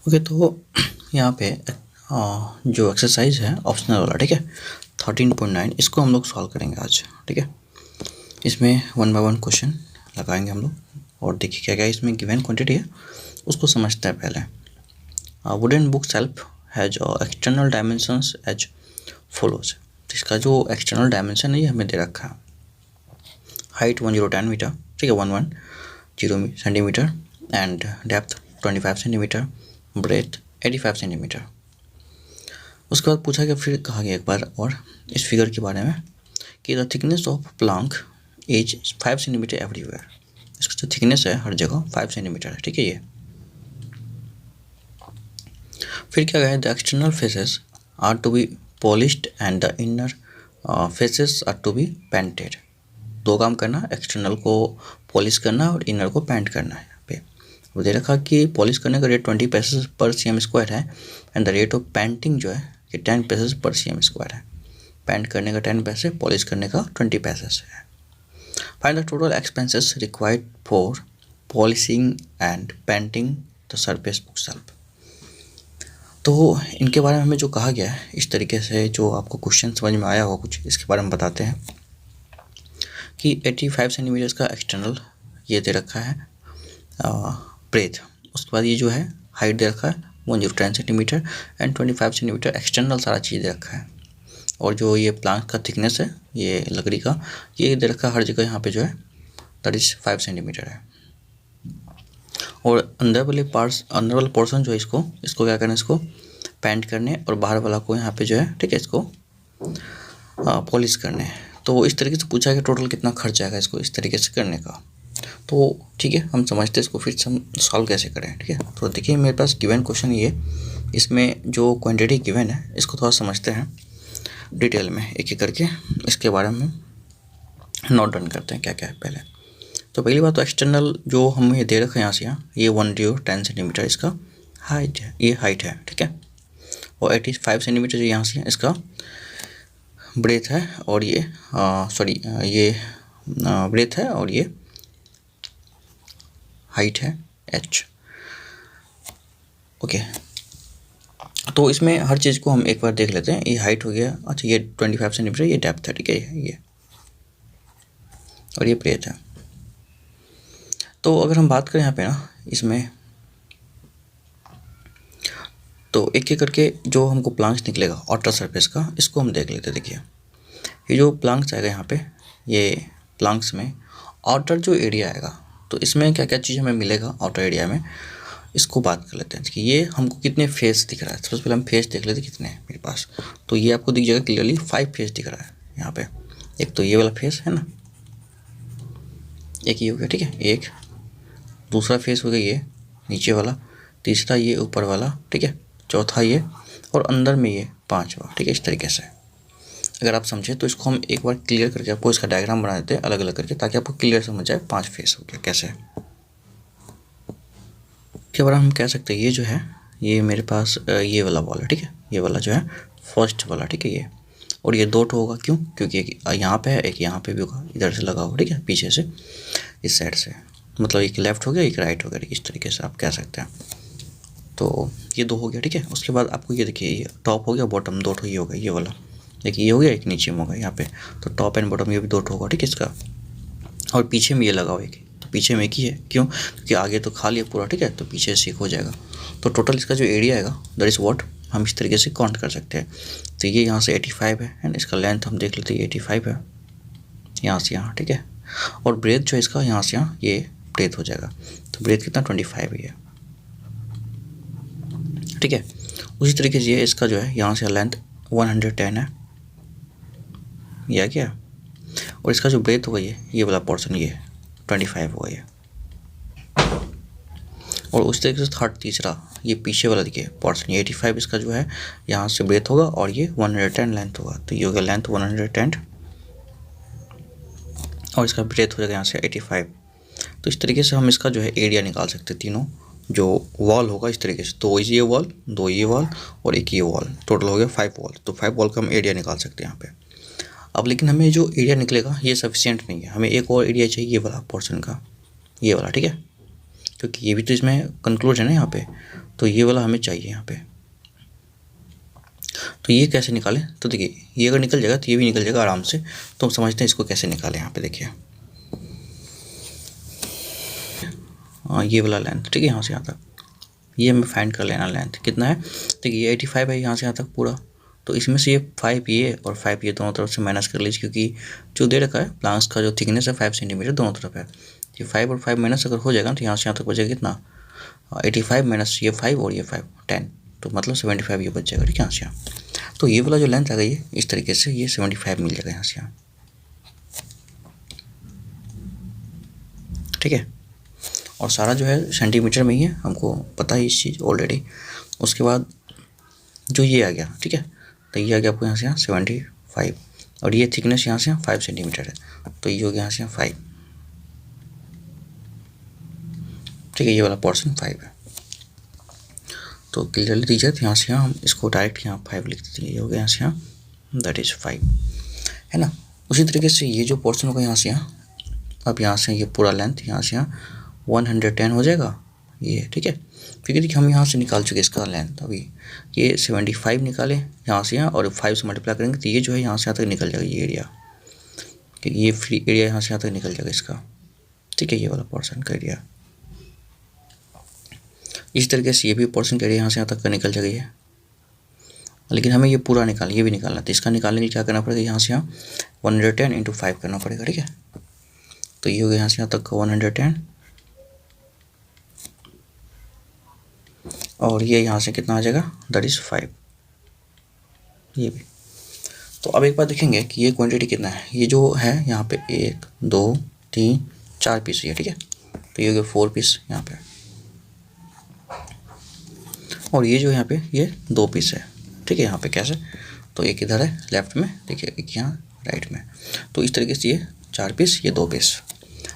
Okay, तो यहाँ पे जो एक्सरसाइज है ऑप्शनल वाला, ठीक है, 13.9 इसको हम लोग सॉल्व करेंगे आज, ठीक है। इसमें 1 बाय 1 क्वेश्चन लगाएंगे हम लोग और देखिए क्या क्या इसमें गिवन क्वांटिटी है उसको समझते हैं पहले। Wooden book shelf has external dimensions as follows. इसका जो एक्सटर्नल डायमेंशन है ये हमें दे रखा है। हाइट 1010 मीटर, ठीक है, 110 centimetre, and depth 25 centimetre, breadth 85 centimetre. उसके बाद पूछा गया, फिर कहा गया एक बार और इस फिगर के बारे में कि the thickness of Planck is 5 centimetre everywhere. इसका जो थिकनेस है हर जगह 5 सेंटीमीटर है, ठीक है। ये फिर क्या गया, the external faces are to be polished and the inner faces are to be painted. दो काम करना, एक्सटर्नल को पॉलिश करना और इनर को पेंट करना है। यहाँ पे वो दे रखा कि पॉलिश करने का रेट 20 पैसे पर cm² है and the rate of painting जो है ये 10 पैसे पर cm² है। पेंट करने का 10 पैसे, पॉलिश करने का 20 पैसे है। Find the total expenses required for polishing and painting the surface book shelf. तो इनके बारे में हमें जो कहा गया है, इस तरीके से जो आपको क्वेश्चन समझ में आया होगा कुछ, इसके बारे में बताते हैं कि 85 सेंटीमीटर का एक्सटर्नल ये दे रखा है ब्रेथ। उसके बाद ये जो है हाइट दे रखा है 1010 सेंटीमीटर एंड 25 सेंटीमीटर एक्सटर्नल सारा चीज़ दे रखा है। और जो ये प्लांट का थिकनेस है ये लकड़ी का ये दे रखा है हर जगह, यहाँ पे जो है दैट इज 5 सेंटीमीटर है। और अंदर वाले पोर्शन जो है इसको क्या करना है, इसको पेंट करने और बाहर वाला को यहाँ पे जो है, ठीक है, इसको पॉलिश करने। तो इस तरीके से पूछा कि टोटल कितना खर्च आएगा इसको इस तरीके से करने का। तो ठीक है, हम समझते हैं इसको, फिर से हम सॉल्व कैसे करें, ठीक है। तो देखिए मेरे पास गिवन क्वेश्चन ये, इसमें जो क्वांटिटी गिवन है इसको थोड़ा समझते हैं डिटेल में एक एक करके, इसके बारे में नोट डाउन करते हैं क्या क्या है पहले। तो पहली बात तो एक्सटर्नल जो हमें दे रखा है यहाँ से ये 1010 सेंटीमीटर इसका हाइट है, ये हाइट है, ठीक है। और 85 सेंटीमीटर जो यहाँ से इसका ब्रेथ है और ये ये ब्रेथ है और ये हाइट है h। ओके, तो इसमें हर चीज़ को हम एक बार देख लेते हैं। ये हाइट हो गया, अच्छा ये 25 सेंटीमीटर ये डेप्थ है, ठीक है, ये और ये ब्रेथ है। तो अगर हम बात करें यहाँ पे ना इसमें, तो एक एक करके जो हमको प्लांक्स निकलेगा आउटर सरफेस का इसको हम देख लेते हैं। देखिए ये जो प्लांक्स आएगा यहाँ पे, ये प्लांक्स में आउटर जो एरिया आएगा, तो इसमें क्या क्या चीज़ हमें मिलेगा आउटर एरिया में, इसको बात कर लेते हैं कि ये हमको कितने फेस दिख रहा है। सबसे पहले हम फेस देख लेते कितने हैं मेरे पास। तो ये आपको दिख जाएगा क्लियरली 5 फेस दिख रहा है यहाँ पे। एक तो ये वाला फेस है ना, एक ये हो गया, ठीक है, एक दूसरा फेस हो गया ये नीचे वाला, तीसरा ये ऊपर वाला, ठीक है, चौथा ये और अंदर में ये पांचवा, ठीक है। इस तरीके से अगर आप समझे तो इसको हम एक बार क्लियर करके आपको इसका डायग्राम बना देते हैं अलग अलग करके, ताकि आपको क्लियर समझ जाए 5 फेस हो गया कैसे। के बारे में हम कह सकते हैं ये जो है ये मेरे पास ये वाला वॉल है, ठीक है, ये वाला जो है फर्स्ट वाला, ठीक है, ये और ये 2 होगा, क्यों, क्योंकि एक यहाँ पे है एक यहाँ पे भी होगा, इधर से लगा होगा, ठीक है, पीछे से इस साइड से, मतलब एक लेफ्ट हो गया एक राइट हो गया, इस तरीके से आप कह सकते हैं। तो ये 2 हो गया, ठीक है। उसके बाद आपको ये देखिए ये टॉप हो गया, बॉटम 2 ये हो गया, ये वाला देखिए ये हो गया, एक नीचे में होगा यहाँ पे, तो टॉप एंड बॉटम ये भी 2 होगा, ठीक है इसका। और पीछे में ये लगा हुआ एक, तो पीछे में एक ही है, क्यों, क्योंकि आगे तो खाली है पूरा, ठीक है, तो पीछे से एक हो जाएगा। तो टोटल इसका जो एरिया आएगा दैट इज़ व्हाट हम इस तरीके से काउंट कर सकते हैं। तो ये यहाँ से 85 है एंड इसका लेंथ हम देख लेते हैं 85 है यहाँ से यहाँ, ठीक है। और ब्रेथ जो है इसका यहाँ से यहाँ ये ब्रेथ हो जाएगा, तो ब्रेथ कितना 25 ही है, ठीक है। उसी तरीके से ये इसका जो है यहाँ से लेंथ 110 है, यह क्या, और इसका जो ब्रेथ होगा ये वाला पोर्शन ये 25 होगा ये। और उस तरीके से थर्ड तीसरा ये पीछे वाला देखिए पोर्शन ये 85 इसका जो है यहाँ से ब्रेथ होगा और ये 110 लेंथ होगा, तो ये होगा लेंथ 110 और इसका ब्रेथ हो जाएगा यहाँ से 85। तो इस तरीके से हम इसका जो है एरिया निकाल सकते हैं, तीनों जो वॉल होगा इस तरीके से, 2 ये वॉल 2 ये वॉल और एक ये वॉल, टोटल हो गया 5 वॉल। तो 5 वॉल का हम एरिया निकाल सकते हैं यहाँ पे। अब लेकिन हमें जो एरिया निकलेगा ये सफिशिएंट नहीं है, हमें एक और एरिया चाहिए ये वाला पोर्शन का, ये वाला, ठीक है, क्योंकि ये भी तो इसमें कंक्लूजन है यहाँ पे। तो ये वाला हमें चाहिए यहाँ पे। तो ये कैसे निकालें, तो देखिए ये अगर निकल जाएगा तो ये भी निकल जाएगा आराम से। तो हम समझते हैं इसको कैसे निकालें। यहाँ पे देखिए ये वाला लेंथ, ठीक है, यहाँ से यहाँ तक ये हमें फाइंड कर लेना। लेंथ कितना है, देखिए ये 85 है यहाँ से यहाँ तक पूरा। तो इसमें से ये 5 ये और 5 ये दोनों तरफ से माइनस कर लीजिए, क्योंकि जो दे रखा है प्लांक्स का जो थिकनेस है 5 सेंटीमीटर दोनों तरफ है। ये 5 और 5 माइनस अगर हो जाएगा तो यहाँ से यहाँ तक बचेगा कितना, 85 माइनस ये 5 और ये 5 10, तो मतलब 75 ये बच जाएगा, ठीक है, यहाँ से यहाँ। तो ये वाला जो लेंथ आ गई है इस तरीके से ये 75 मिल जाएगा यहाँ से यहाँ, ठीक है। और सारा जो है सेंटीमीटर में ही है, हमको पता है इस चीज़ ऑलरेडी। उसके बाद जो ये आ गया, ठीक है, तो ये आ गया आपको यहाँ से यहाँ 75 और ये थिकनेस यहाँ से यहाँ 5 सेंटीमीटर है, तो ये हो गया यहाँ से यहाँ 5, ठीक है, ये वाला पोर्शन 5 है। तो क्लियरली दीजिए, यहाँ से यहाँ हम इसको डायरेक्ट यहाँ 5 लिख देते हैं, ये हो गया यहाँ से यहाँ, दैट इज़ 5, है ना। उसी तरीके से ये जो पोर्शन होगा यहाँ से यहाँ, अब यहाँ से ये पूरा लेंथ यहाँ से यहाँ 110 हो जाएगा ये, ठीक है, क्योंकि देखिए हम यहाँ से निकाल चुके इसका लेंथ। अभी ये 75 निकाले यहाँ से यहाँ और 5 से मल्टीप्लाई करेंगे तो ये जो है यहाँ से यहाँ तक निकल जाएगा ये एरिया, क्योंकि ये फ्री एरिया यहाँ से यहाँ तक निकल जाएगा इसका, ठीक है, ये वाला पोर्शन का एरिया। इस तरीके से ये भी पोर्शन का एरिया यहाँ से यहाँ तक का निकल जाएगा ये, लेकिन हमें ये पूरा निकाल ये भी निकालना, तो इसका निकालने के लिए क्या करना पड़ेगा, यहाँ से यहाँ 110 इंटू 5 करना पड़ेगा, ठीक है। तो ये हो गया यहाँ से यहाँ तक का 110 और ये यहाँ से कितना आ जाएगा, दैट इज़ 5, ये भी। तो अब एक बार देखेंगे कि ये क्वांटिटी कितना है। ये जो है यहाँ पे 1 2 3 4 पीस है, ठीक है, तो ये हो गया 4 पीस यहाँ पे, और ये जो यहाँ पे ये 2 पीस है, ठीक है। यहाँ पे कैसे, तो एक इधर है लेफ्ट में, देखिए एक यहाँ राइट में, तो इस तरीके से ये 4 पीस ये 2 पीस।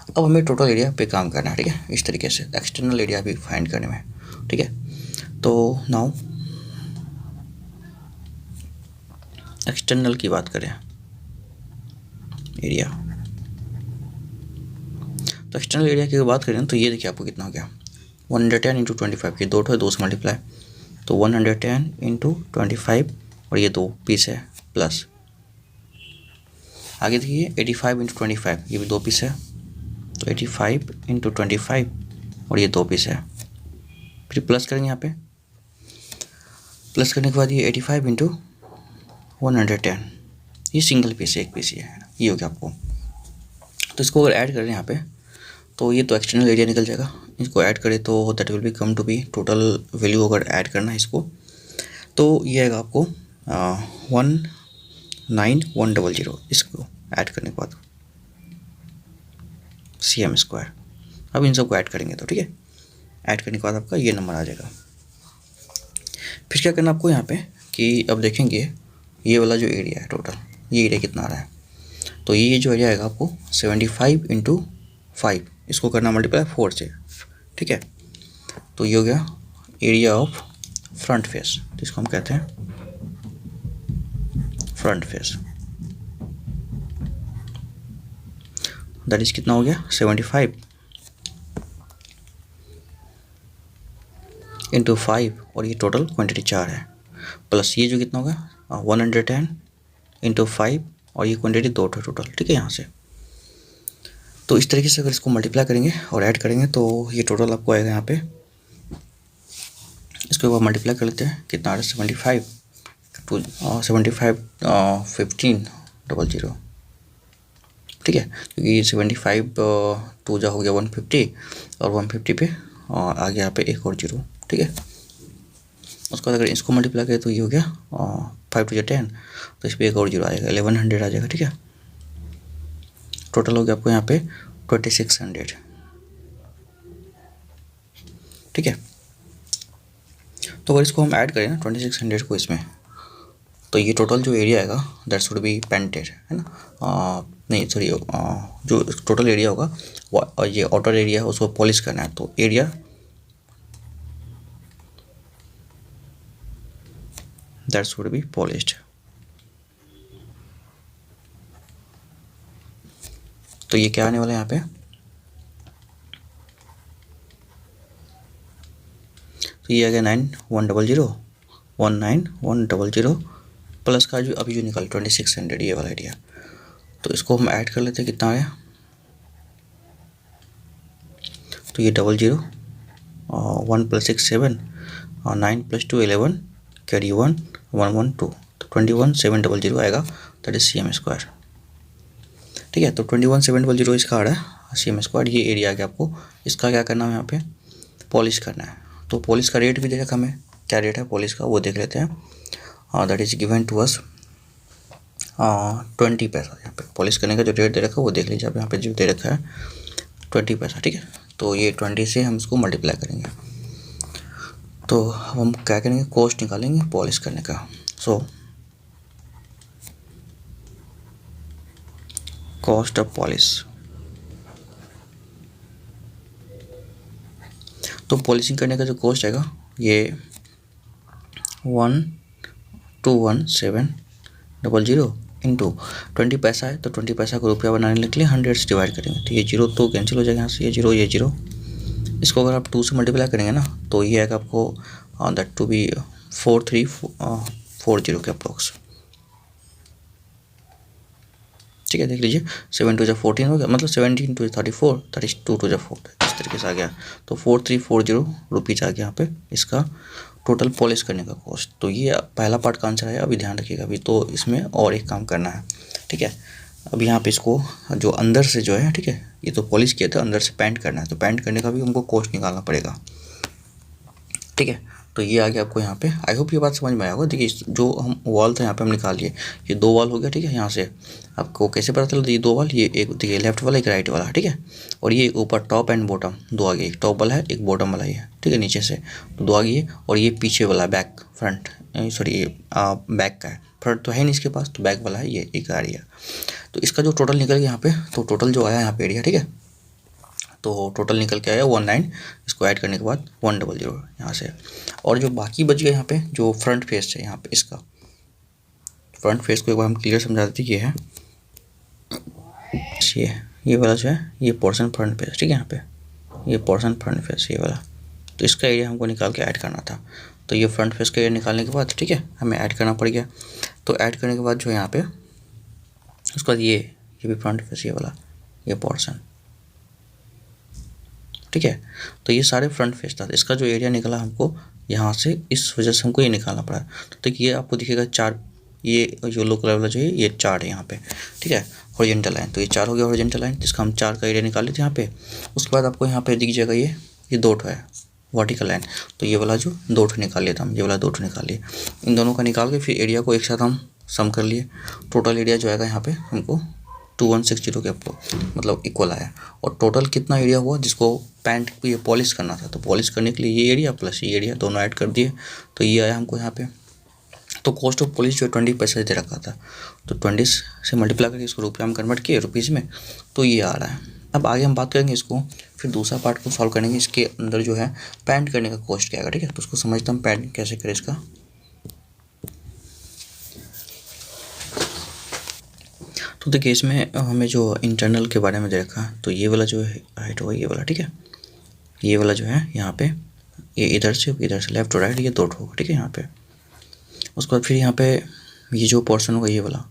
अब हमें टोटल एरिया पे काम करना है, ठीक है, इस तरीके से एक्सटर्नल एरिया भी फाइंड करने में, ठीक है। तो नाउ एक्सटर्नल की बात करें एरिया, तो एक्सटर्नल एरिया की बात करें तो ये देखिए आपको कितना हो गया 110 इंटू 25, ये 2 से मल्टीप्लाई, तो 110 इंटू 25 और ये 2 पीस है प्लस, आगे देखिए 85 इंटू 25 ये भी 2 पीस है, तो 85 इंटू 25 और ये 2 पीस है, फिर प्लस करेंगे यहाँ पे, प्लस करने के बाद ये 85 इंटू 110 ये सिंगल पीस है, एक पीस ये हो गया आपको। तो इसको अगर ऐड करें यहाँ पे तो ये तो एक्सटर्नल एरिया निकल जाएगा, इसको ऐड करें तो that will be come to be total value, अगर ऐड करना है इसको तो ये आएगा आपको 19100, इसको ऐड करने के बाद cm²। अब इन सबको ऐड करेंगे तो ठीक है, ऐड करने के बाद आपका ये नंबर आ जाएगा। फिर क्या करना आपको यहाँ पे कि अब देखेंगे ये वाला जो एरिया है टोटल, ये एरिया कितना आ रहा है, तो ये जो एरिया आएगा आपको 75 इंटू 5, इसको करना मल्टीप्लाई 4 से, ठीक है। तो ये हो गया एरिया ऑफ फ्रंट फेस, तो इसको हम कहते हैं फ्रंट फेस, दैट इज कितना हो गया 75 इंटू 5 और ये टोटल क्वांटिटी 4 है, प्लस ये जो कितना होगा 110 इंटू 5 और ये क्वांटिटी 2 टोटल, ठीक है यहाँ से। तो इस तरीके से अगर इसको मल्टीप्लाई करेंगे और ऐड करेंगे तो ये टोटल आपको आएगा यहाँ पे, इसको एक बार मल्टीप्लाई कर लेते हैं, कितना आ रहा है 75 1500, ठीक है, क्योंकि 75 टू जा हो गया 150 और 150 पे आ गया यहाँ पे एक और 0, ठीक है। उसके बाद अगर इसको मल्टीप्लाई करें तो ये हो गया 5 टू 10, तो इस पर एक और 0 आएगा 1100 आ जाएगा, ठीक है। टोटल हो गया आपको यहाँ पे 2600, ठीक है। तो अगर इसको हम ऐड करें ना 2600 को इसमें, तो ये टोटल जो एरिया आएगा दैट शुड बी पेंटेड, है ना, नहीं सॉरी, जो टोटल एरिया होगा और ये आउटर एरिया है उसको पॉलिश करना है, तो area that should B polished. तो ये क्या आने वाला है यहाँ पे, तो ये आ गया 9100 प्लस का जो अभी जो निकल 2600 ये वाला एरिया। तो इसको हम ऐड कर लेते हैं, कितना आया, तो ये 00 1 + 6 7 और 9 + 2 11 कैरी 1 1 1 2, तो 21700 आएगा, दैट इज cm²। ठीक है, तो 21700 इसका आ रहा है cm²। ये एरिया आ गया आपको, इसका क्या करना है यहाँ पे, पॉलिश करना है। तो पॉलिश का रेट भी दे रखा हमें, क्या रेट है पॉलिश का वो देख लेते हैं। That is given to us 20 पैसा। यहाँ पे पॉलिश करने का जो रेट दे रखा है वो देख लीजिए आप, यहाँ पे जो दे रखा है 20 पैसा। ठीक है, तो ये 20 से हम इसको मल्टीप्लाई करेंगे, तो हम क्या करेंगे, कॉस्ट निकालेंगे पॉलिश करने का। सो कॉस्ट ऑफ पॉलिश, तो पॉलिशिंग करने का जो कॉस्ट आएगा ये 121,700 इंटू 20 पैसा है, तो 20 पैसा को रुपया बनाने के लिए 100 से डिवाइड करेंगे, तो ये जीरो तो कैंसिल हो जाएगा यहाँ से, ये जीरो। इसको अगर आप 2 से मल्टीप्लाई करेंगे ना तो ये आएगा आपको दैट टू बी 4340 के अप्रोक्स। ठीक है, देख लीजिए 7 2 14 हो गया, मतलब 17 2 34, 32 2 4, इस तरीके से आ गया। तो 4340 रुपीज़ आ गया यहाँ पे इसका टोटल पॉलिश करने का कॉस्ट। तो ये पहला पार्ट का आंसर है, अभी ध्यान रखिएगा। अभी तो इसमें और एक काम करना है। ठीक है, अभी यहाँ पे इसको जो अंदर से जो है, ठीक है, ये तो पॉलिश किया था, अंदर से पेंट करना है, तो पेंट करने का भी हमको कॉस्ट निकालना पड़ेगा। ठीक है, तो ये आ गया आपको यहाँ पे। आई होप ये बात समझ में आया होगा। देखिए जो हम वॉल था यहाँ पे हम निकाल लिए, ये 2 वॉल हो गया। ठीक है, यहाँ से आपको कैसे पता चला, ये 2 वॉल, ये एक देखिए लेफ्ट वाला एक राइट वाला। ठीक है, और ये ऊपर टॉप एंड बॉटम 2 आ गए, एक टॉप वाला है एक बॉटम वाला है। ठीक है, नीचे से तो 2 आ गई है, और ये पीछे वाला बैक फ्रंट, सॉरी ये बैक का है, फ्रंट तो है नहीं इसके पास, तो बैक वाला है, ये एक आ रही है। तो इसका जो टोटल निकल गया यहाँ पे, तो टोटल जो आया यहाँ पे एरिया, ठीक है, तो टोटल निकल के आया 19, इसको ऐड करने के बाद 100 यहाँ से। और जो बाकी बच गया यहाँ पे, जो फ्रंट फेस है यहाँ पे, इसका फ्रंट फेस को एक बार हम क्लियर समझा देते, ये है ये वाला जो है, ये पोर्शन फ्रंट फेस। ठीक है, यहाँ पे ये पोर्शन फ्रंट फेस ये वाला, तो इसका एरिया हमको निकाल के ऐड करना था। तो ये फ्रंट फेस का एरिया निकालने के बाद, ठीक है, हमें ऐड करना पड़ गया। तो ऐड करने के बाद जो है यहाँ पे, उसके बाद ये भी फ्रंट फेस ये वाला, ये पोर्शन। ठीक है, तो ये सारे फ्रंट फेस था। इसका जो एरिया निकला हमको यहाँ से, इस वजह से हमको ये निकालना पड़ा। तो ये आपको दिखेगा 4, ये येलो कलर वाला जो है ये 4 है यहाँ पे। ठीक है, हॉरिजॉन्टल लाइन, तो ये 4 हो गया हॉरिजॉन्टल लाइन, जिसका हम 4 का एरिया निकाल लेते हैं यहाँ पे। उसके बाद आपको यहाँ पे दिख जाएगा ये 2 है वर्टिकल लाइन, तो ये वाला जो 2 निकाल लिया था हम, ये वाला 2 निकाल लिए। इन दोनों का निकाल के फिर एरिया को एक साथ हम सम कर लिए। टोटल एरिया जो आएगा यहाँ पे हमको 2160 के मतलब इक्वल आया। और टोटल कितना एरिया हुआ जिसको पेंट को ये पॉलिश करना था, तो पॉलिश करने के लिए ये एरिया प्लस ये एरिया दोनों ऐड कर दिए, तो ये आया हमको यहाँ पे। तो कॉस्ट ऑफ पॉलिश जो 20 पैसे दे रखा था, तो 20 से मल्टीप्लाई करके इसको रुपये में कन्वर्ट किए रुपीज़ में, तो ये आ रहा है। अब आगे हम बात करेंगे इसको, फिर दूसरा पार्ट को सॉल्व करेंगे। इसके अंदर जो है पेंट करने का कॉस्ट क्या आएगा। ठीक है, तो उसको समझते हम पेंट कैसे करें इसका। तो देखिए इसमें हमें जो इंटरनल के बारे में दे रखा है, तो ये वाला जो है हाइट होगा ये वाला। ठीक है, ये वाला जो है यहाँ पे, ये इधर से लेफ्ट और राइट ये 2 होगा। ठीक है, यहाँ पे उसके बाद फिर यहाँ पे ये जो पोर्शन होगा ये वाला,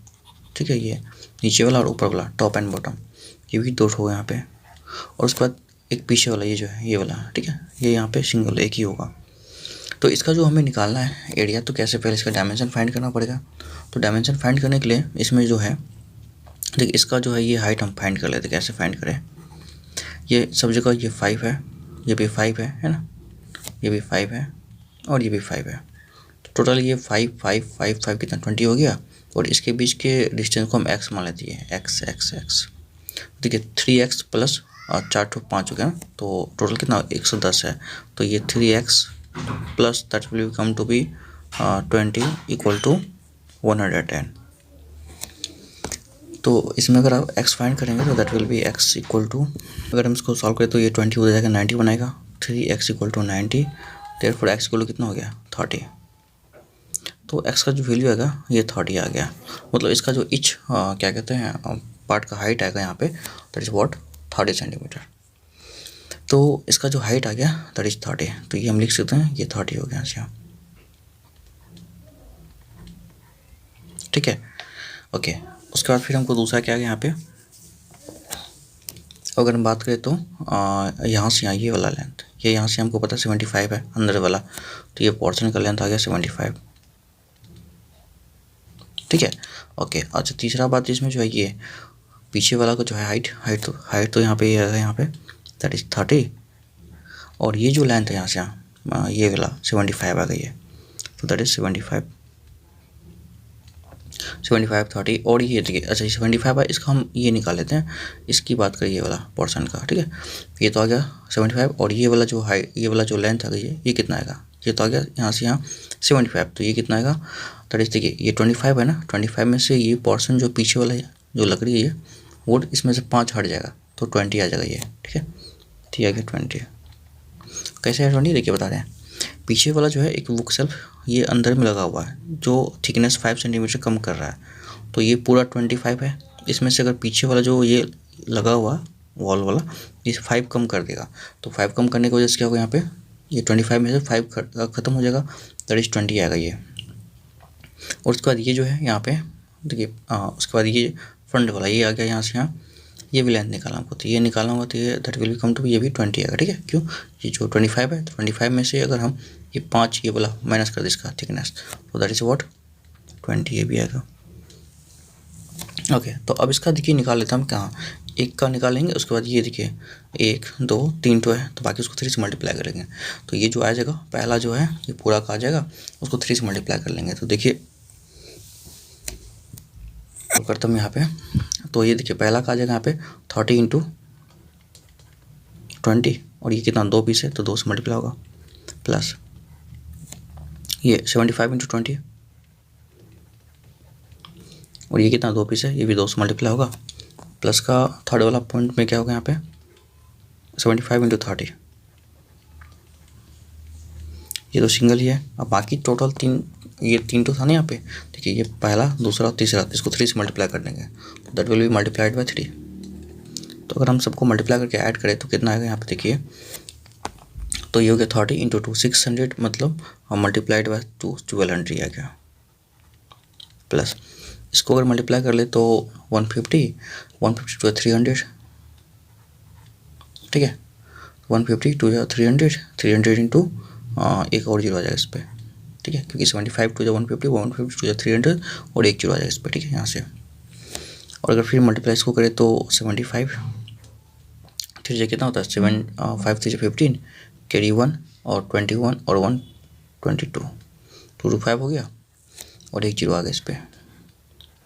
ठीक है, ये नीचे वाला और ऊपर वाला टॉप एंड बॉटम, ये भी 2 होगा यहाँ पे। और उसके बाद एक पीछे वाला ये जो है ये वाला, ठीक है, ये यहाँ पे सिंगल एक ही होगा। तो इसका जो हमें निकालना है एरिया, तो कैसे पहले इसका डायमेंशन फाइंड करना पड़ेगा। तो डायमेंशन फाइंड करने के लिए इसमें जो है, देखिए इसका जो है ये हाइट हम फाइंड कर लेते, कैसे फाइंड करें। ये सब जगह ये 5 है, ये भी 5 है ना, ये भी 5 है और ये भी 5 है। तो टोटल ये 5 5 5 5 कितना 20 हो गया। और इसके बीच के डिस्टेंस को हम x मान लेते हैं, x। देखिए 3x प्लस 4 तो 5 हो गया ना, तो टोटल कितना 110 है। तो ये 3x plus that will come to be 20 equal to 110। तो इसमें अगर आप x फाइंड करेंगे तो that will be x equal to, अगर हम इसको सॉल्व करें तो ये 20 हो जाएगा, 90 बनाएगा, 3x equal to 90, therefore x equal to कितना हो गया 30। तो x का जो वैल्यू आएगा ये 30 आ गया। मतलब इसका जो इच क्या कहते हैं पार्ट का हाइट आएगा यहाँ पे, दैट इज व्हाट 30 सेंटीमीटर। तो इसका जो हाइट आ गया दैट इज 30, तो ये हम लिख सकते हैं ये 30 हो गया यहाँ से, ठीक है। ओके, उसके बाद फिर हमको दूसरा क्या आ गया यहाँ पे, अगर हम बात करें तो यहाँ से यहाँ ये वाला लेंथ, ये यहाँ से हमको पता 75 है अंदर वाला, तो ये पोर्शन का लेंथ आ गया 75, ठीक है। ओके, अच्छा तीसरा बात इसमें जो है ये पीछे वाला का जो है हाइट तो यहाँ पे ये है, यहाँ पे दैट इज 30, और ये जो लेंथ है यहाँ से यहाँ ये वाला 75 आ गई है, तो दैट इज 75 30, और ये देखिए अच्छा 75 है, इसका हम ये निकाल लेते हैं, इसकी बात करिए वाला पोर्शन का, ठीक है। ये तो आ गया 75, और ये वाला जो हाइट, ये वाला जो लेंथ आ गई है ये कितना आएगा, ये तो आ गया यहाँ से यहाँ 75, तो ये कितना आएगा, दैट इज देखिए ये 25 है ना, 25 में से ये पोर्शन जो पीछे वाला है जो लकड़ी है वो इसमें से 5 हट जाएगा, तो 20 आ जाएगा ये, ठीक है। तो ये आ गया 20, कैसे है 20 देखिए बता रहे हैं। पीछे वाला जो है एक बुक सेल्फ ये अंदर में लगा हुआ है जो थिकनेस 5 सेंटीमीटर कम कर रहा है, तो ये पूरा 25 है, इसमें से अगर पीछे वाला जो ये लगा हुआ वॉल वाला ये 5 कम कर देगा, तो 5 कम करने की वजह से क्या होगा यहाँ पे ये 25 में से 5 ख़त्म हो जाएगा, दैट इज 20 आएगा ये। और उसके बाद ये जो है यहाँ पे देखिए उसके बाद ये फ्रंट वाला ये आ गया यहाँ से यहाँ, ये भी लेंथ निकालना हमको, तो ये निकालना होगा तो ये that will be come to ये भी 20 आएगा, ठीक है। क्यों, ये जो 25 है, 25 में से अगर हम ये 5 ये वाला माइनस कर दे इसका थिकनेस, तो दैट इज व्हाट 20 ये भी आएगा। ओके, तो अब इसका देखिए निकाल लेते हैं हम, कहाँ एक का निकालेंगे, उसके बाद ये देखिए 1 2 3 तो है, तो बाकी उसको 3 से मल्टीप्लाई करेंगे, तो ये जो आ जाएगा पहला जो है ये पूरा का आ जाएगा, उसको 3 से मल्टीप्लाई कर लेंगे, तो देखिए तो करता हूँ यहाँ पे, तो ये देखिए पहला का आ जाएगा यहाँ पे 30 इंटू 20, और ये कितना 2 पीस है तो 2 से मल्टीप्लाई होगा, प्लस ये 75 इंटू 20, और ये कितना 2 पीस है ये भी 2 से मल्टीप्लाई होगा, प्लस का थर्ड वाला पॉइंट में क्या होगा यहाँ पे 75 इंटू 30, ये तो सिंगल ही है। अब बाकी टोटल 3 ये 3 तो था ना यहाँ पे, देखिए ये पहला दूसरा और तीसरा, इसको 3 से मल्टीप्लाई कर देंगे, तो that will B multiplied bye 3, तो अगर हम सबको मल्टीप्लाई करके ऐड करें तो कितना आएगा यहाँ पे देखिए, तो ये हो गया 30 इंटू 2 600, मतलब हम मल्टीप्लाइड बाय 2 1200 आ गया, प्लस इसको अगर मल्टीप्लाई कर ले तो 150 टू 300, ठीक है, 150 टू 300 इंटू एक और जीरो आ जाएगा इस पर, ठीक है, क्योंकि 75 टू 150 150 टू 300 और एक जीरो आ जाएगा इस पर, ठीक है यहाँ से। और अगर फिर मल्टीप्लाई इसको करें तो 75 3 से कितना होता है 5 3 से 15, कैरी 1 और 21 और 1 22, 2 to 5 हो गया, और एक जीरो आ गया इस पर,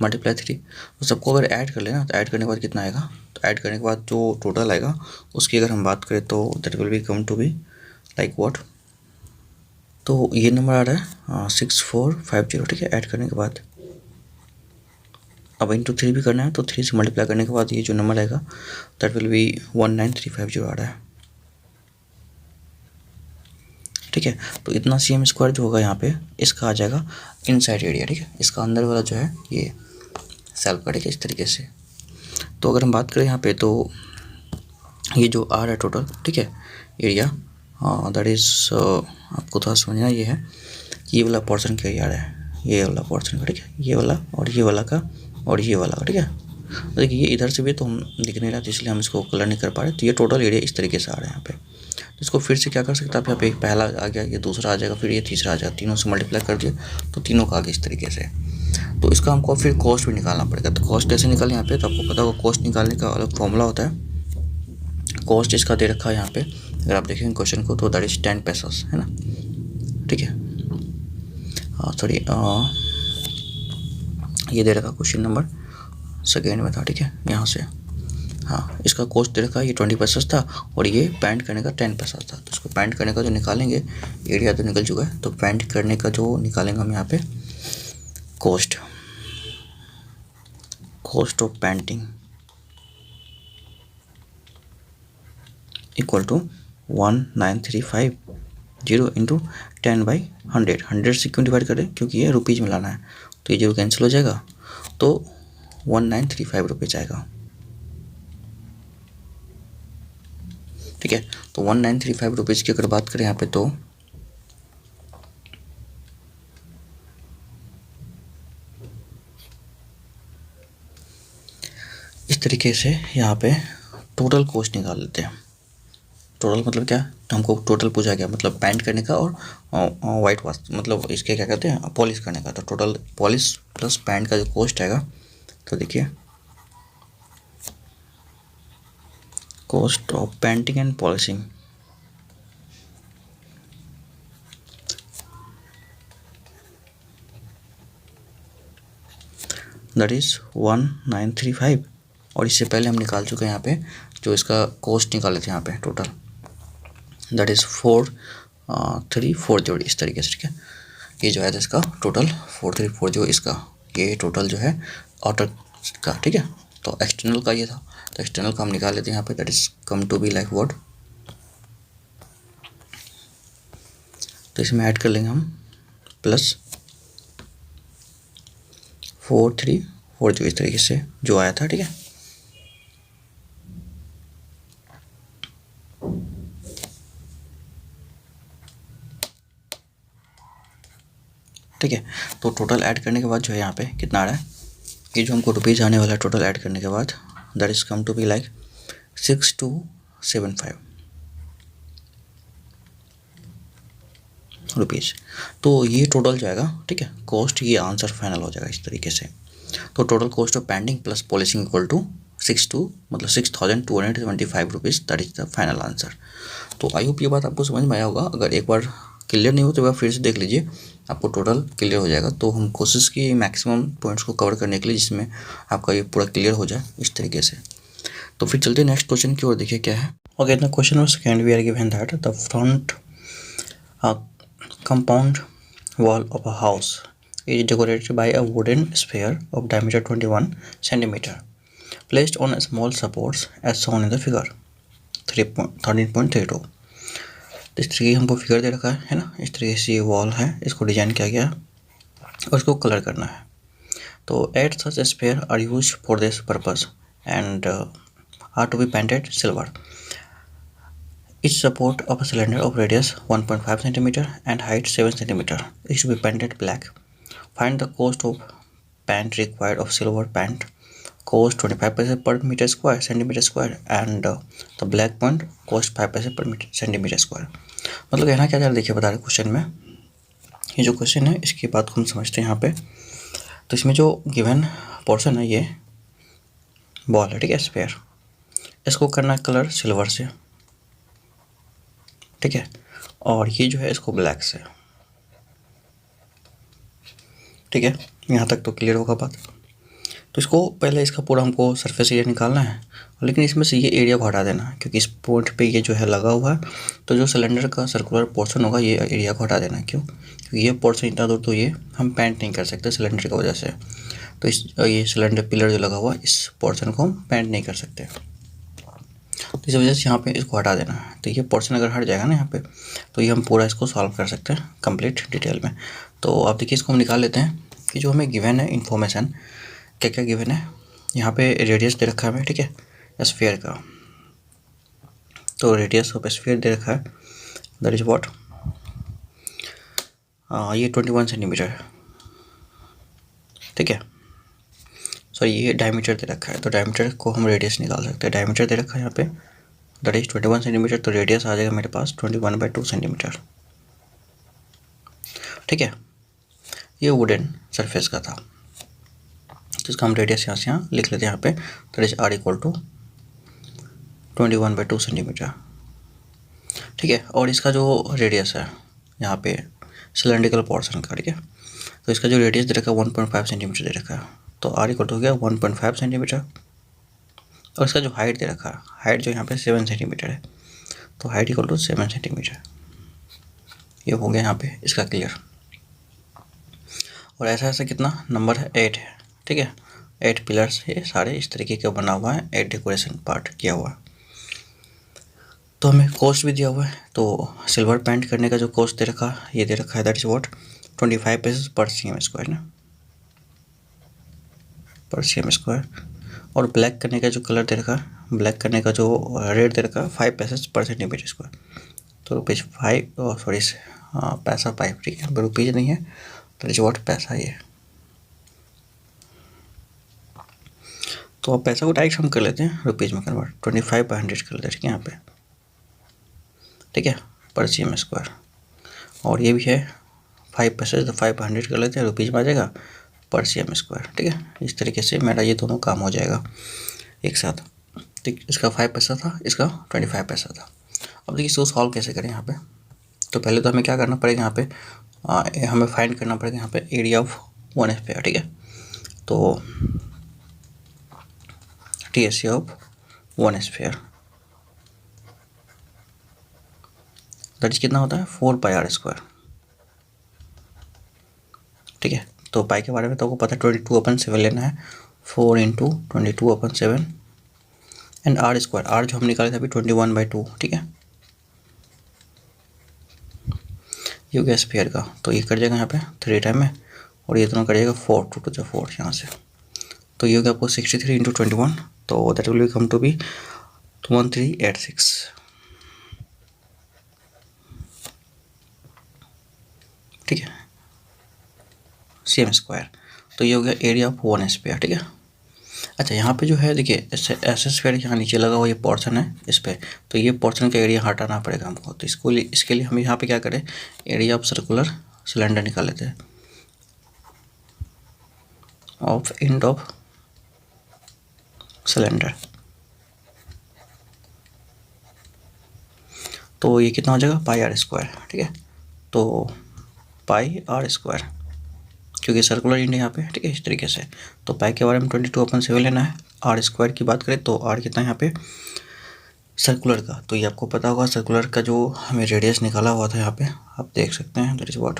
मल्टीप्लाई 3, तो सबको अगर ऐड कर लेना तो ऐड करने के बाद कितना आएगा, तो ऐड करने के बाद जो टोटल आएगा उसकी अगर हम बात करें तो that will be come to be like what, तो ये नंबर आ रहा है 6450, ठीक है। ऐड करने के बाद अब इंटू 3 भी करना है, तो 3 से मल्टीप्लाई करने के बाद ये जो नंबर आएगा दैट विल बी 19350 आ रहा है, ठीक है। तो इतना CM स्क्वायर जो होगा यहाँ पे इसका आ जाएगा इनसाइड एरिया, ठीक है, इसका अंदर वाला जो है ये सेल्फ का, ठीक है, इस तरीके से। तो अगर हम बात करें यहाँ पे तो ये जो आ रहा है टोटल, ठीक है, एरिया दैट इज़ आपको थोड़ा समझना ये है कि ये वाला पोर्शन क्या आ रहा है, ये वाला पोर्शन का, ठीक है, ये वाला और ये वाला का और ये वाला का, ठीक है। देखिए ये इधर से भी तो हम दिख नहीं रहा था इसलिए हम इसको कलर नहीं कर पा रहे, तो ये टोटल एरिया इस तरीके से आ रहा है यहाँ पे। इसको फिर से क्या कर सकते हैं आप, यहाँ पे पहला आ गया, ये दूसरा आ जाएगा, फिर ये तीसरा आ जाएगा, तीनों से मल्टीप्लाई कर दिए तो तीनों का आ गया इस तरीके से। तो इसका हमको फिर कॉस्ट भी निकालना पड़ेगा, तो कॉस्ट कैसे निकालें यहाँ पे, तो आपको पता होगा कॉस्ट निकालने का अलग फॉर्मूला होता है। कॉस्ट इसका दे रखा है यहाँ पे, अगर आप देखेंगे क्वेश्चन को तो दैट इज 10 पैसास है ना, ठीक है। सॉरी ये दे रखा क्वेश्चन नंबर सेकेंड में था, ठीक है, यहाँ से हाँ इसका कॉस्ट दे रखा है, ये 20 पैसा था और ये पेंट करने का 10 पैसा था। तो इसको पेंट करने का जो निकालेंगे, एरिया तो निकल चुका है, तो पेंट करने का जो निकालेंगे हम यहाँ पे cost of painting equal to 1935 into 10/100। 100 से क्यों डिवाइड करें, क्योंकि ये रुपीज़ में लाना है, तो ये जो कैंसिल हो जाएगा तो 1935 रुपीज़ आएगा। ठीक है। तो 1935 रुपीज़ की अगर बात करें यहाँ पे तो इस तरीके से यहाँ पे टोटल कॉस्ट निकाल लेते हैं। टोटल मतलब क्या, तो हमको टोटल पूछा गया मतलब पेंट करने का और वाइट वॉश मतलब इसके क्या कहते हैं पॉलिश करने का। तो टोटल पॉलिश प्लस पेंट का जो कॉस्ट आएगा, तो देखिए cost of painting and polishing that is 1935। और इससे पहले हम निकाल चुके हैं यहाँ पे जो इसका कॉस्ट निकाले थे यहाँ पे टोटल, दैट इज़ 4340 इस तरीके से। ठीक है, ये जो है इसका टोटल 4340 इसका, ये टोटल जो है आउटर का। ठीक है, तो एक्सटर्नल का ये था, तो एक्सटर्नल का हम निकाल लेते हैं यहाँ पे, that is come to be like what, तो इसमें ऐड कर लेंगे हम प्लस 4340 इस तरीके से जो आया था। ठीक है, ठीक है, तो टोटल ऐड करने के बाद जो है यहाँ पे कितना आ रहा है, ये जो हमको रुपीज़ आने वाला है टोटल ऐड करने के बाद, that is come to be like 6275 rupees. तो ये टोटल जाएगा। ठीक है, कॉस्ट ये आंसर फाइनल हो जाएगा इस तरीके से। तो total cost of painting plus polishing equal to 6275 rupees, that is the final answer. तो आई होप ये बात आपको समझ में आया होगा। अगर एक बार क्लियर नहीं हो तो एक बार फिर से देख लीजिए, आपको टोटल क्लियर हो जाएगा। तो हम कोशिश की मैक्सिमम पॉइंट्स को कवर करने के लिए जिसमें आपका ये पूरा क्लियर हो जाए इस तरीके से। तो फिर चलते हैं नेक्स्ट क्वेश्चन की ओर, देखिए क्या है। Okay, the question number second we are given that the front compound wall of a house is decorated by a wooden sphere of diameter 21 centimeter placed on small supports as shown in the figure 13.32। तो इस तरीके हमको figure दे रखा है ना, इस तरीके से ये वॉल है, इसको डिजाइन किया गया और इसको कलर करना है। तो at such spare are use for this purpose and are to be painted silver. Each support of a cylinder of radius 1.5 cm and height 7 cm is to be painted black. Find the cost of paint required of silver paint. Cost 25 पैसे per meter square centimeter square and the black paint cost 5 पैसे per meter centimeter square। मतलब कहना क्या चाह रहा है, देखिए बता रहे क्वेश्चन में, ये जो क्वेश्चन है इसकी बात को हम समझते हैं यहाँ पे। तो इसमें जो गिवन पोर्शन है ये बॉल है, ठीक है, स्फेयर, इसको करना है कलर सिल्वर से। ठीक है, और ये जो है इसको ब्लैक से। ठीक है, यहाँ तक तो क्लियर होगा बात। तो इसको पहले इसका पूरा हमको सरफेस एरिया निकालना है, लेकिन इसमें से ये एरिया को हटा देना है क्योंकि इस पॉइंट पे ये जो है लगा हुआ है। तो जो सिलेंडर का सर्कुलर पोर्शन होगा ये एरिया को हटा देना है। क्यों? क्योंकि ये पोर्शन इतना दूर तो ये हम पेंट नहीं कर सकते सिलेंडर की वजह से। तो इस ये सिलेंडर पिलर जो लगा हुआ है इस पोर्शन को हम पेंट नहीं कर सकते, तो इस वजह से यहाँ पे इसको हटा देना है। तो ये पोर्शन अगर हट जाएगा ना यहाँ पे, तो ये हम पूरा इसको सॉल्व कर सकते हैं कंप्लीट डिटेल में। तो आप देखिए इसको हम निकाल लेते हैं कि जो हमें गिवन है इन्फॉर्मेशन क्या क्या गिवन है। यहाँ पे रेडियस दे रखा है हमें, ठीक है, स्फीयर का। तो रेडियस ऑफ स्फीयर दे रखा है, दैट इज व्हाट, ये 21 सेंटीमीटर, ठीक है। सॉरी ये डायमीटर दे रखा है, तो डायमीटर को हम रेडियस निकाल सकते हैं। डायमीटर दे रखा है यहाँ पे, दैट इज 21 सेंटीमीटर, तो रेडियस आ जाएगा मेरे पास 21/2 सेंटीमीटर। ठीक है, ये वुडन सरफेस का था, तो इसका हम रेडियस यहाँ से यहाँ लिख लेते हैं यहाँ पे, दैट इज R = 21/2 सेंटीमीटर। ठीक है, और इसका जो रेडियस है यहाँ पे सिलेंड्रिकल पोर्शन का, ठीक है, तो इसका जो रेडियस दे रखा है 1.5 सेंटीमीटर दे रखा है, तो R = हो गया 1.5 सेंटीमीटर। और इसका जो हाइट दे रखा है, हाइट जो यहाँ पे 7 सेंटीमीटर है, तो हाइट = 7 सेंटीमीटर। ये हो गया यहाँ पे इसका क्लियर। और ऐसा ऐसा कितना नंबर है, 8 है, ठीक है, 8 पिलर्स ये सारे इस तरीके का बना हुआ है, 8 डेकोरेशन पार्ट किया हुआ है। तो हमें कॉस्ट भी दिया हुआ है, तो सिल्वर पेंट करने का जो कॉस्ट दे रखा है ये दे रखा है, दैट इज व्हाट 25 पैसे पर cm² ना, पर cm²। और ब्लैक करने का जो कलर दे रखा है ब्लैक करने का जो रेट दे रखा है 5 पैसे पर सेंटीमीटर स्क्वायर, तो रुपीज़ 5 सॉरी पैसा 5, ठीक है, रुपीज़ नहीं है, तो इज वॉट पैसा ये। तो अब पैसा को डायरेक्ट हम कर लेते हैं रुपीज़ में कन्वर्ट, 25/100 कर लेते हैं, ठीक है, यहाँ पे, ठीक है, पर सी एम स्क्वायर। और ये भी है 5 पैसे, तो 5/100 कर लेते हैं, रुपीज़ में आ जाएगा पर सी एम स्क्वायर, ठीक है। इस तरीके से मेरा ये दोनों काम हो जाएगा एक साथ, ठीक। इसका 5 पैसा था, इसका 25 पैसा था। अब देखिए इसको सॉल्व कैसे करें यहाँ पे। तो पहले तो हमें क्या करना पड़ेगा यहाँ पे, हमें फाइंड करना पड़ेगा यहाँ पे एरिया ऑफ वन स्क्वायर, ठीक है। तो T S C of one square that is कितना होता है 4πr², ठीक है। तो पाई के बारे में तो आपको पता है 22/7 लेना है, 4 × 22/7 एंड आर स्क्वायर, आर जो हम निकाले थे अभी 21/2, ठीक है, ये हो गया स्फीयर का। तो ये कर जाएगा यहाँ पे 3 टाइम में, और ये दोनों कर जाएगा 4, 2 to the 4 यहाँ से। तो ये हो गया आपको 63 × 21, तो that will come to be 1386, ठीक है, सी एम स्क्वायर। तो ये हो गया एरिया ऑफ वन स्क्वायर, ठीक है। अच्छा यहाँ पे जो है देखिए ऐसे स्क्वायर यहाँ नीचे लगा हुआ ये पोर्शन है इस पे, तो ये पोर्शन का एरिया हटाना पड़ेगा हमको। तो इसके लिए हम यहाँ पे क्या करें, एरिया ऑफ सर्कुलर सिलेंडर निकाल लेते हैं, ऑफ एंड ऑफ सिलेंडर। तो ये कितना हो जाएगा πr², ठीक है। तो πr², क्योंकि सर्कुलर एंड यहाँ पे, ठीक है, इस तरीके से। तो पाई के बारे में 22/7 लेना है। आर स्क्वायर की बात करें तो आर कितना है यहाँ पे सर्कुलर का, तो ये आपको पता होगा सर्कुलर का जो हमें रेडियस निकाला हुआ था यहाँ पे, आप देख सकते हैं, दैट इज व्हाट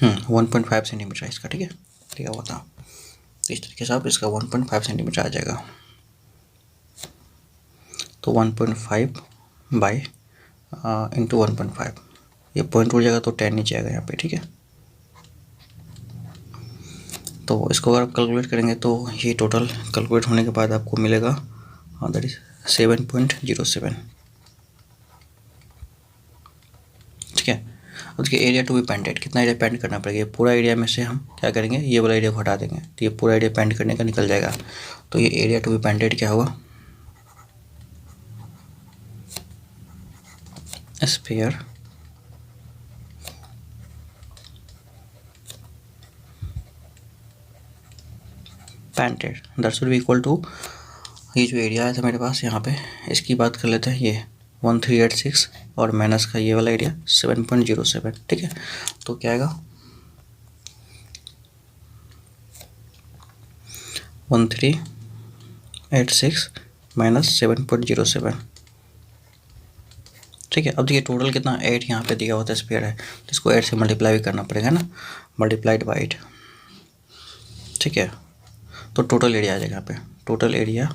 1.5 सेंटीमीटर इसका, ठीक है, ठीक है, बताओ। तो इस तरीके से आप इसका 1.5 सेंटीमीटर आ जाएगा। तो 1.5 बाई इंटू 1.5, ये पॉइंट उड़ जाएगा तो 10 नीचे आएगा यहाँ पे, ठीक है। तो इसको अगर आप कैलकुलेट करेंगे तो ये टोटल कैलकुलेट होने के बाद आपको मिलेगा दैट इज 7.07, ठीक है। अब देखिए एरिया टू बी पेंटेड, कितना एरिया पेंट करना पड़ेगा, पूरा एरिया में से हम क्या करेंगे, ये वाला एरिया को हटा देंगे, तो ये पूरा एरिया पेंट करने का निकल जाएगा। तो ये एरिया टू बी पेंटेड क्या होगा, sphere painted that should be equal to, ये जो एरिया है था मेरे पास यहाँ पे, इसकी बात कर लेते हैं, ये 1386 और माइनस का ये वाला एरिया 7.07, ठीक है। तो क्या आएगा 1386 माइनस 7.07, ठीक है। अब देखिए टोटल कितना 8 यहाँ पे दिया होता है स्क्वायर है, तो इसको 8 से मल्टीप्लाई भी करना पड़ेगा ना, मल्टीप्लाइड बाई 8, ठीक है। तो टोटल एरिया आ जाएगा यहाँ पे, total area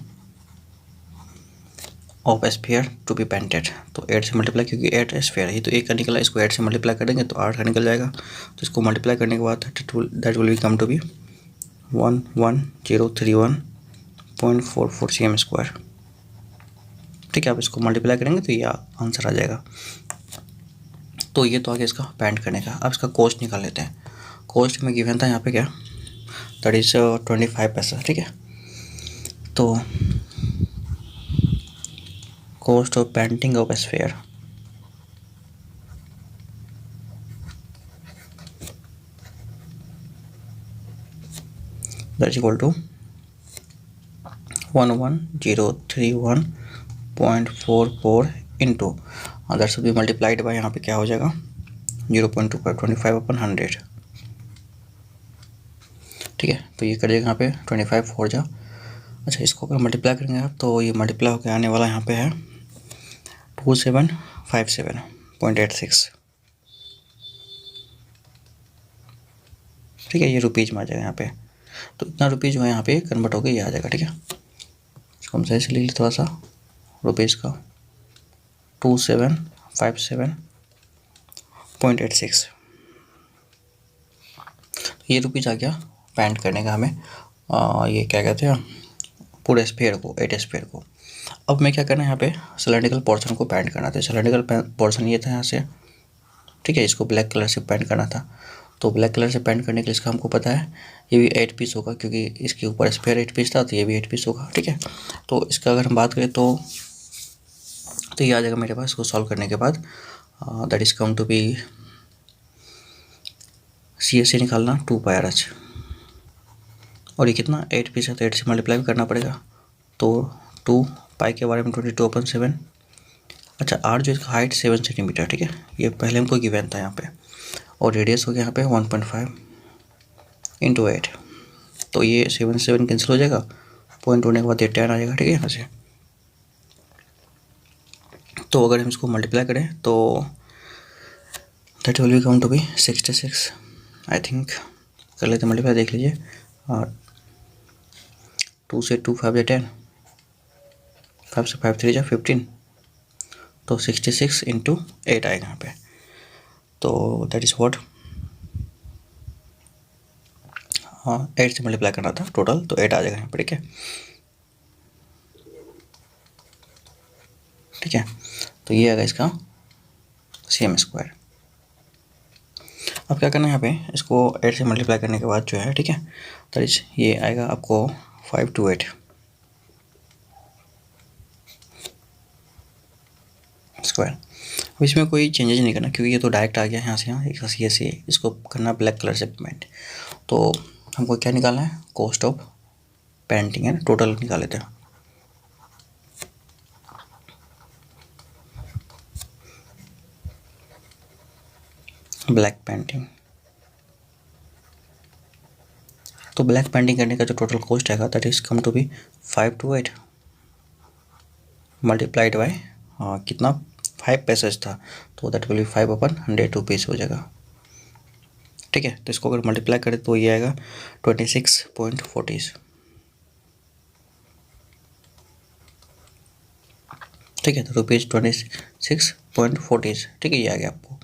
of sphere to be painted. तो 8 से मल्टीप्लाई, क्योंकि 8 स्फीयर है तो 1 का निकला, इसको 8 से मल्टीप्लाई करेंगे तो 8 का निकल जाएगा। तो इसको मल्टीप्लाई करने के बाद that will be come to be 11031.44 cm square, ठीक है। आप इसको मल्टीप्लाई करेंगे तो ये आंसर आ जाएगा। तो ये तो आगे इसका पेंट करने का। अब इसका कॉस्ट निकाल लेते हैं। कॉस्ट में गिवन था यहाँ पे क्या, दैट इज 25 पैसा, ठीक है। तो cost of painting of sphere that is equal to 11031.44 into that should be multiplied by, यहाँ पे क्या हो जाएगा 0.25, 25/100, ठीक है। तो ये कर देगा यहाँ पे 25 4 जा। अच्छा इसको अगर मल्टीप्लाई करेंगे आप तो ये मल्टीप्लाई होकर आने वाला यहाँ पे है 2757.86, ठीक है। ये रुपीज़ में आ जाएगा यहाँ पे। तो इतना रुपीज़ जो है यहाँ पे कन्वर्ट होकर ये आ जाएगा, ठीक है। इसको हम सही से लिख लें थोड़ा सा, रुपीज़ का 2757.86, ये रुपीज़ आ गया पेंट करने का हमें ये क्या कहते हैं, पूरे स्फीयर को, 8 स्फीयर को। अब मैं क्या करना है यहाँ पे सिलेंड्रिकल पोर्शन को पेंट करना था। सिलेंड्रिकल पोर्शन ये था यहाँ से, ठीक है, इसको ब्लैक कलर से पेंट करना था। तो ब्लैक कलर से पेंट करने के लिए इसका हमको पता है ये भी 8 पीस होगा, क्योंकि इसके ऊपर स्फीयर 8 पीस था, तो ये भी 8 पीस होगा, ठीक है। तो इसका अगर हम बात करें तो ये आ जाएगा मेरे पास। इसको सॉल्व करने के बाद that is come to be C S C निकालना 2 पाई आर एच, और ये कितना 8 पीस है तो 8 से मल्टीप्लाई भी करना पड़ेगा। तो 2 पाई के बारे में 22/7। अच्छा, आर जो इसका हाइट 7 सेंटीमीटर, ठीक है, ये पहले हमको गिवन था यहाँ पे, और रेडियस हो गया यहाँ पे 1.5 इंटू 8। तो ये 7 7 कैंसिल हो जाएगा, पॉइंट होने के बाद ये 10 आ जाएगा, ठीक है, यहाँ से। तो अगर हम इसको मल्टीप्लाई करें तो that will be come to be 66, I think. कर लेते मल्टीप्लाई, देख लीजिए। 2 से 2 5 10, 5 से 5 3 जा 15, तो 66 इंटू 8 आएगा यहाँ पे। तो दैट इज़ व्हाट, 8 से मल्टीप्लाई करना था टोटल, तो 8 आ जाएगा यहाँ पर, ठीक है, ठीक है। तो ये आएगा इसका CM²। अब क्या करना है यहाँ पे, इसको 8 से मल्टीप्लाई करने के बाद जो है, ठीक है, दैट इज ये आएगा आपको 5 to 8 स्क्वायर। अब इसमें कोई चेंजेस नहीं करना, क्योंकि ये तो डायरेक्ट आ गया यहाँ से, यहाँ एक ये से इसको करना ब्लैक कलर से पेंट। तो हमको क्या निकालना है, कॉस्ट ऑफ पेंटिंग है, टोटल निकाल लेते हैं। ब्लैक पेंटिंग, तो ब्लैक पेंटिंग करने का जो टोटल कॉस्ट आएगा that is come to be 5 to 8 multiplied by कितना 5 पैसेज था, तो दैट विल बी 5/100 रुपीज़ हो जाएगा, ठीक है। तो इसको अगर मल्टीप्लाई करें तो ये आएगा 26.40, ठीक है। तो ₹26.40, ठीक है, ये आ गया आपको।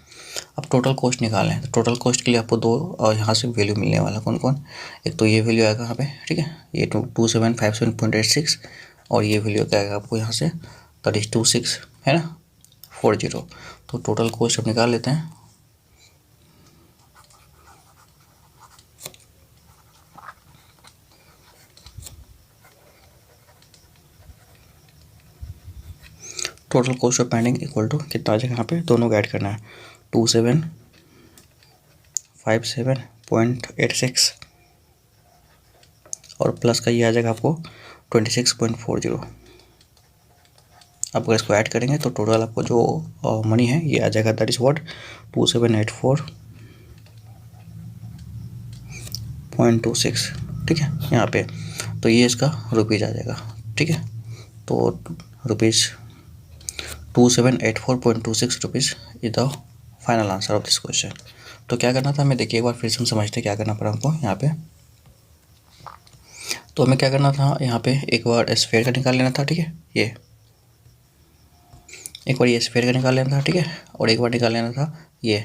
अब टोटल कॉस्ट निकालें, तो टोटल कॉस्ट के लिए आपको दो और यहाँ से वैल्यू मिलने वाला, कौन कौन, एक तो ये वैल्यू आएगा यहाँ पे, ठीक है, ये 2757.86, और ये वैल्यू क्या आएगा आपको यहाँ से, दैट इज 26 है ना 40। तो टोटल कॉस्ट अब निकाल लेते हैं। Total cost of painting equal to कितना आ जाएगा, यहाँ पे दोनों को ऐड करना है, 2757.86 और प्लस का ये आ जाएगा आपको 26.40। आप अगर इसको ऐड करेंगे तो टोटल आपको जो मनी है ये आ जाएगा, दैट इज व्हाट 2784.26, ठीक है, यहाँ पे। तो ये इसका रुपीज़ आ जाएगा, ठीक है। तो rupees 2784.26 rupees is the final answer of this question. तो क्या करना था हमें, देखिए एक बार फिर से हम समझते हैं क्या करना पड़ा हमको यहाँ पे। तो हमें क्या करना था यहाँ पे, एक बार स्फीयर का निकाल लेना था, ठीक है, ये एक बार ये स्फीयर का निकाल लेना था, ठीक है, और एक बार निकाल लेना था ये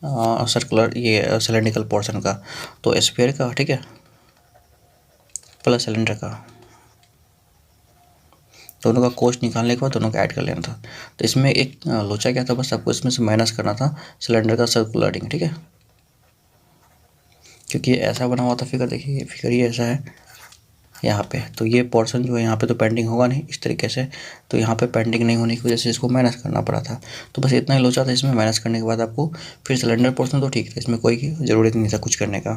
सर्कुलर, ये सिलेंड्रिकल पोर्शन का। तो स्फीयर का, ठीक है, प्लस सिलेंडर का, दोनों का कॉस्ट निकालने के बाद दोनों का ऐड कर लेना था। तो इसमें एक लोचा क्या था, बस आपको इसमें से माइनस करना था सिलेंडर का सर्कुलर रिंग, ठीक है, क्योंकि ये ऐसा बना हुआ था फिगर, देखिए फिगर ये ऐसा है यहाँ पे। तो ये पोर्शन जो है यहाँ पे तो पेंटिंग होगा नहीं इस तरीके से, तो यहाँ पे पेंटिंग नहीं होने की वजह से इसको माइनस करना पड़ा था। तो बस इतना ही लोचा था, इसमें माइनस करने के बाद आपको फिर सिलेंडर पोर्शन तो ठीक था, इसमें कोई ज़रूरत नहीं था कुछ करने का।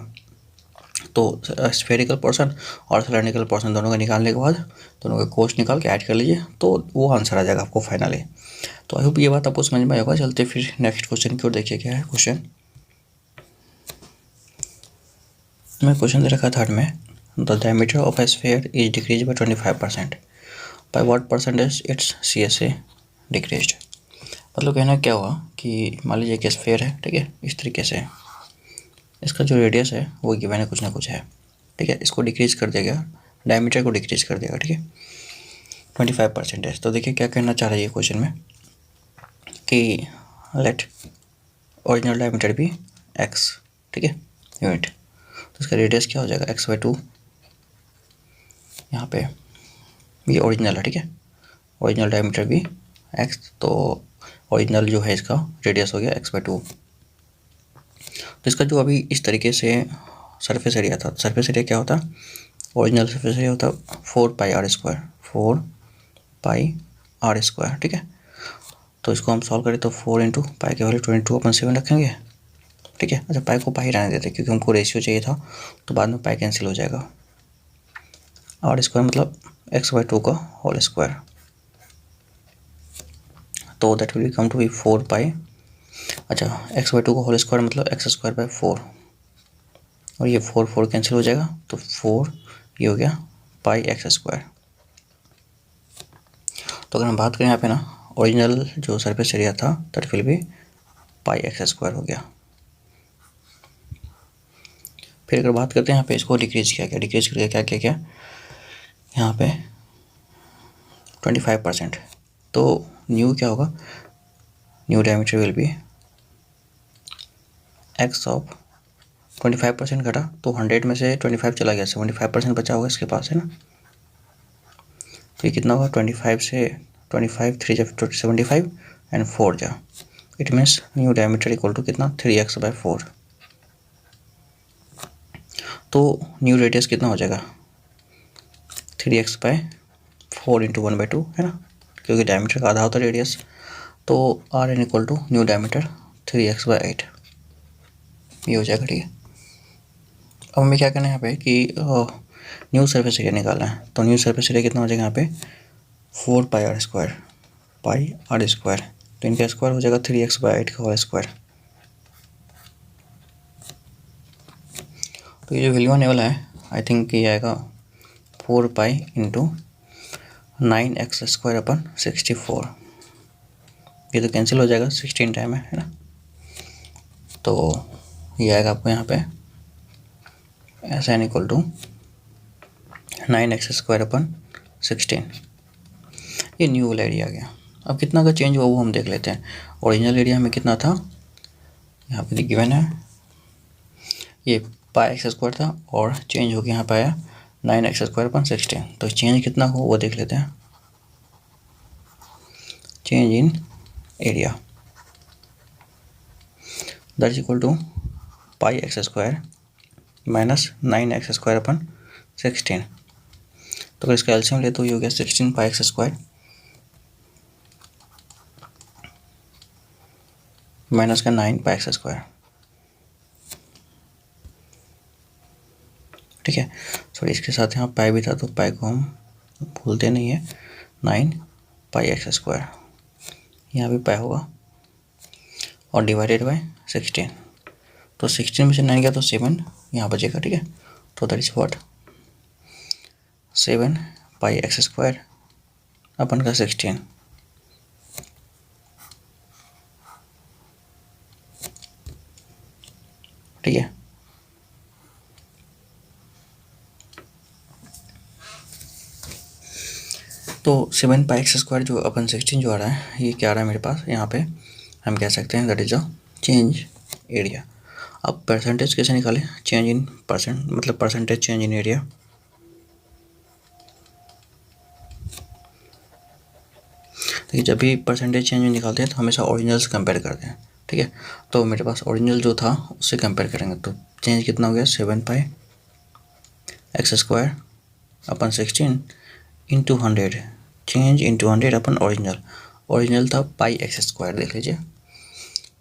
तो स्फेरिकल पोर्शन और सिलेंड्रिकल पोर्शन दोनों का निकालने के बाद दोनों का कॉस्ट निकाल के ऐड कर लीजिए, तो वो आंसर आ जाएगा आपको फाइनली। तो आई होप ये बात आपको समझ में आएगा। चलते फिर नेक्स्ट क्वेश्चन की ओर, देखिए क्या है क्वेश्चन। मैं क्वेश्चन दे रखा थर्ड में, the diameter of A sphere is decrease by 25%, by what percentage it's CSA decreased. मतलब कहना क्या हुआ कि मान लीजिए कि स्फीयर है, ठीक है, इस तरीके से इसका जो रेडियस है वो गिवन है कुछ ना कुछ है, ठीक है, इसको डिक्रीज कर देगा, डायमीटर को डिक्रीज कर देगा, ठीक है, 25%। तो देखिए क्या कहना चाह रहा है ये क्वेश्चन में कि लेट ओरिजिनल डायमीटर भी x, ठीक है, यूनिट। तो इसका रेडियस क्या हो जाएगा x/2, यहाँ पे ये ओरिजिनल है, ठीक है, ओरिजिनल डायमीटर भी x, तो ओरिजिनल जो है इसका रेडियस हो गया x/2। तो इसका जो अभी इस तरीके से सरफेस एरिया था, सरफेस एरिया क्या होता, ओरिजिनल सरफेस एरिया होता 4πr², 4πr², ठीक है। तो इसको हम सॉल्व करें तो 4 इंटू पाई की वैल्यू 22/7 रखेंगे, ठीक है। अच्छा, पाई को पाई रहने देते क्योंकि हमको रेशियो चाहिए था, तो बाद में पाई कैंसिल हो जाएगा। r² मतलब x/2 का होल स्क्वायर, तो that will come to be 4π, अच्छा x/2 का होल स्क्वायर मतलब x²/4, और ये 4 कैंसिल हो जाएगा, तो 4 ये हो गया πx²। तो अगर हम बात करें यहाँ पे ना, ओरिजिनल जो सरफेस एरिया था दैट विल बी πx² हो गया। फिर अगर बात करते हैं यहाँ पे इसको डिक्रीज किया गया, डिक्रीज करके क्या किया गया, यहाँ पे 25%, तो न्यू क्या होगा, new diameter will be x of 25% घटा, तो 100 में से 25 चला गया, 75% बचा होगा इसके पास, है ना। तो ये कितना होगा, 25 से 25 3 जा 75 एंड 4 जा, it means new diameter equal to कितना 3x/4। तो न्यू रेडियस कितना हो जाएगा 3x/4 इंटू 1/2, है ना, क्योंकि डायमीटर का आधा होता है रेडियस। तो R N equal to new diameter 3x/8 ये हो जाएगा, ठीक है। अब हमें क्या करना है यहाँ पे कि न्यू सरफेस एरिया निकालना है, तो न्यू सरफेस एरिया कितना हो जाएगा यहाँ पे 4πr², तो इनका स्क्वायर हो जाएगा 3x/8 का होल स्क्वायर। तो ये जो वैल्यू आने वाला है आई थिंक ये आएगा 4π इंटू 9x²/64, ये तो कैंसिल हो जाएगा, 16 टाइम है ना। तो ये आएगा आपको यहाँ पे SN इक्वल टू 9x²/16, ये न्यू वाला एरिया आ गया। अब कितना का चेंज हुआ वो हम देख लेते हैं। ओरिजिनल एरिया में कितना था, यहाँ पे गिवन है ये πx² था, और चेंज हो गया यहाँ पे आया 9x²/16, तो चेंज कितना हो वो देख लेते हैं। Change in area that is equal to πx² minus 9x²/16, तो अगर इसका एलसीएम ले तो ये हो गया 16πx² माइनस का 9πx², ठीक है। सॉरी, इसके साथ यहाँ पाई भी था तो पाई को हम भूलते नहीं है, 9πx², यहाँ भी पाई होगा और डिवाइडेड बाय 16, तो 16 में से 9 गया तो 7 यहाँ बचेगा, ठीक है। तो दैट इज व्हाट 7πx² अपन का 16, ठीक है। तो 7πx² जो अपन 16 जो आ रहा है, ये क्या आ रहा है मेरे पास यहाँ पे, हम कह सकते हैं that is a change area. अब परसेंटेज कैसे निकालें, चेंज इन परसेंट मतलब परसेंटेज चेंज इन एरिया, देखिए जब भी परसेंटेज चेंज निकालते हैं तो हमेशा ओरिजिनल से कंपेयर करते हैं, ठीक है। तो मेरे पास ओरिजिनल जो था उससे कंपेयर करेंगे, तो चेंज कितना हो गया 7πx²/16 इंटू 100, चेंज इंटू 100 अपन ओरिजिनल, ओरिजिनल था πx², देख लीजिए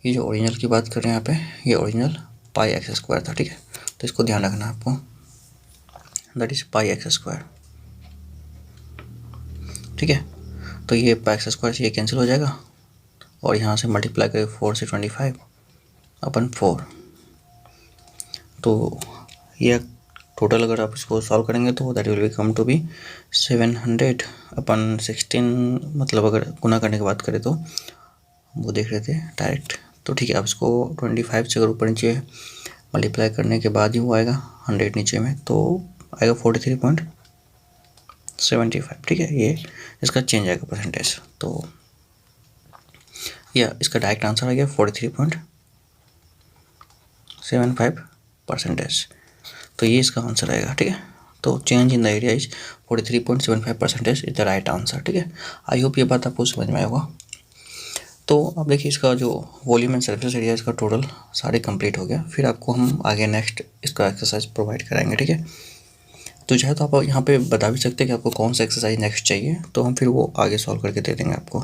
ये जो ओरिजिनल की बात कर रहे हैं यहाँ पे, ये ओरिजिनल πx² था, ठीक है। तो इसको ध्यान रखना है आपको, दैट इज πx², ठीक है। तो ये πx² से ये कैंसिल हो जाएगा, और यहाँ से मल्टीप्लाई करें 4 से 25/4, तो ये टोटल अगर आप इसको सॉल्व करेंगे तो that will come to be 700/16, मतलब अगर गुना करने की बात करें तो वो देख रहे थे डायरेक्ट, तो ठीक है। आप इसको 25 से अगर ऊपर नीचे मल्टीप्लाई करने के बाद ही वो आएगा 100 नीचे में, तो आएगा 43.75, ठीक है। ये इसका चेंज आएगा परसेंटेज, तो या इसका डायरेक्ट आंसर आ गया 43.75%, तो ये इसका आंसर आएगा, ठीक है। तो change in the area is 43.75% is the right answer. ठीक है, आई होप ये बात आपको समझ में आया होगा। तो अब देखिए इसका जो वॉल्यूम एंड सरफेस एरिया इसका टोटल सारे कंप्लीट हो गया। फिर आपको हम आगे नेक्स्ट इसका एक्सरसाइज प्रोवाइड कराएंगे। ठीक है, तो चाहे तो आप यहाँ पे बता भी सकते हैं कि आपको कौन सा एक्सरसाइज नेक्स्ट चाहिए, तो हम फिर वो आगे सॉल्व करके दे देंगे आपको।